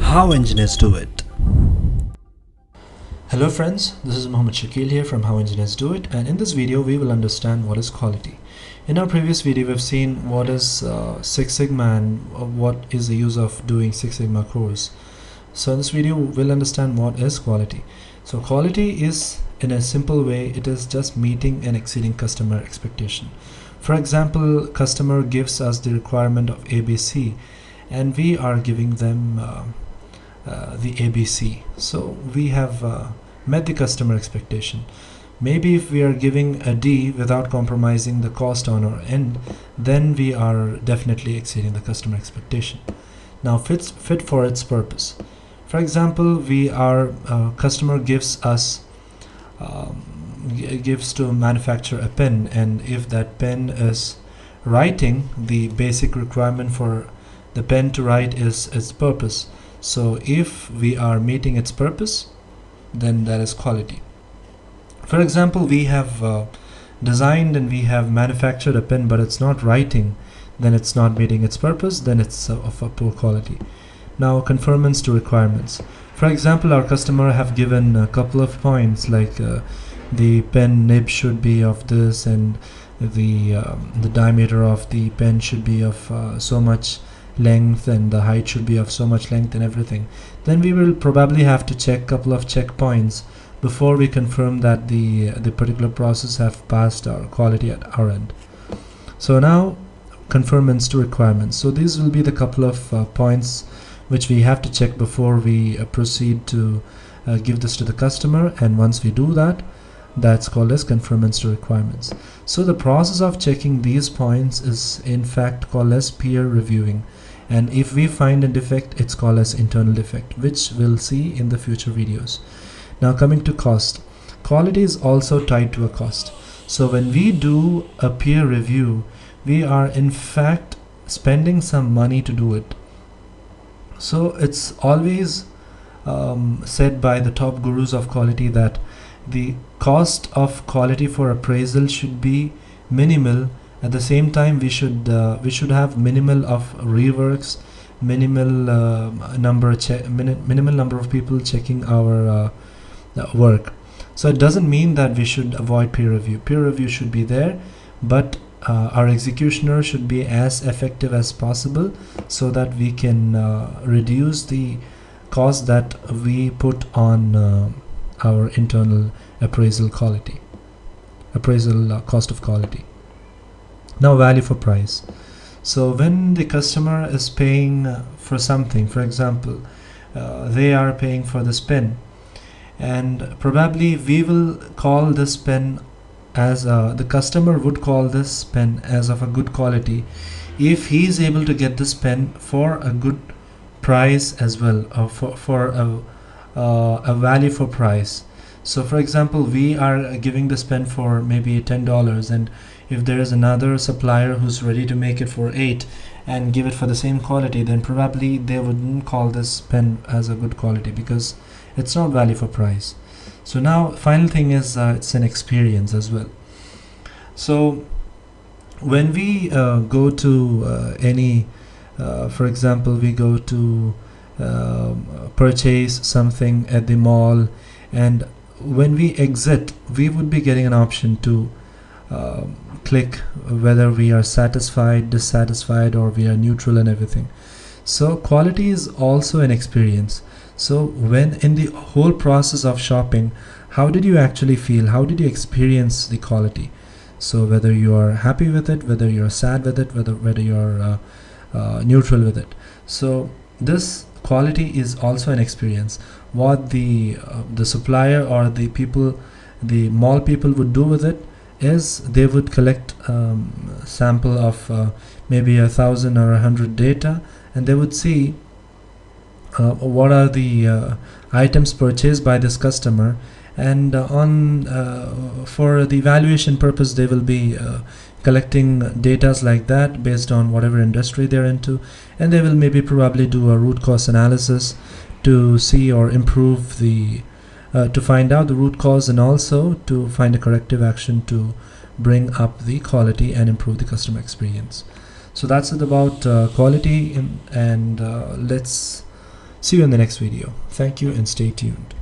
How engineers do it. Hello friends, this is Mohammed Shakil here from How Engineers Do It, and in this video we will understand what is quality. In our previous video we've seen what is Six Sigma and what is the use of doing Six Sigma course. So in this video we'll understand what is quality. So quality is, in a simple way, it is just meeting and exceeding customer expectation. For example, customer gives us the requirement of ABC and we are giving them the ABC. So we have met the customer expectation. Maybe if we are giving a D without compromising the cost on our end, then we are definitely exceeding the customer expectation. Now fit for its purpose. For example, customer gives us gives to manufacture a pen, and if that pen is writing, the basic requirement for the pen to write is its purpose. So if we are meeting its purpose, then that is quality. For example, we have designed and we have manufactured a pen, but it's not writing, then it's not meeting its purpose, then it's of a poor quality. Now, conformance to requirements. For example, our customer have given a couple of points like the pen nib should be of this, and the diameter of the pen should be of so much length, and the height should be of so much length and everything. Then we will probably have to check a couple of checkpoints before we confirm that the particular process have passed our quality at our end. So now, conformance to requirements. So these will be the couple of points which we have to check before we proceed to give this to the customer, and once we do that, that's called as conformance to requirements. So the process of checking these points is in fact called as peer reviewing, and if we find a defect, it's called as internal defect, which we'll see in the future videos. Now coming to cost. Quality is also tied to a cost. So when we do a peer review, we are in fact spending some money to do it. So it's always said by the top gurus of quality that the cost of quality for appraisal should be minimal. At the same time, we should have minimal of reworks, minimal number of people checking our work. So it doesn't mean that we should avoid peer review. Peer review should be there, but our executioner should be as effective as possible so that we can reduce the cost that we put on our internal appraisal cost of quality. Now, value for price. So when the customer is paying for something, for example, they are paying for this pen, and probably we will call this pen as the customer would call this pen as of a good quality if he is able to get this pen for a good price as well, or for a value for price. So for example, we are giving this pen for maybe $10, and if there is another supplier who's ready to make it for $8 and give it for the same quality, then probably they wouldn't call this pen as a good quality because it's not value for price. So now final thing is it's an experience as well. So when we go to any for example, we go to purchase something at the mall, and when we exit, we would be getting an option to click whether we are satisfied, dissatisfied, or we are neutral and everything. So quality is also an experience. So when in the whole process of shopping, how did you actually feel? How did you experience the quality? So whether you are happy with it, whether you're sad with it, whether you're neutral with it. So this quality is also an experience. What the supplier or the people, the mall people would do with it is they would collect sample of maybe 1,000 or 100 data, and they would see what are the items purchased by this customer, and for the evaluation purpose they will be collecting data like that based on whatever industry they're into, and they will maybe probably do a root cause analysis to see or improve the to find out the root cause and also to find a corrective action to bring up the quality and improve the customer experience. So that's it about quality, and let's see you in the next video. Thank you and stay tuned.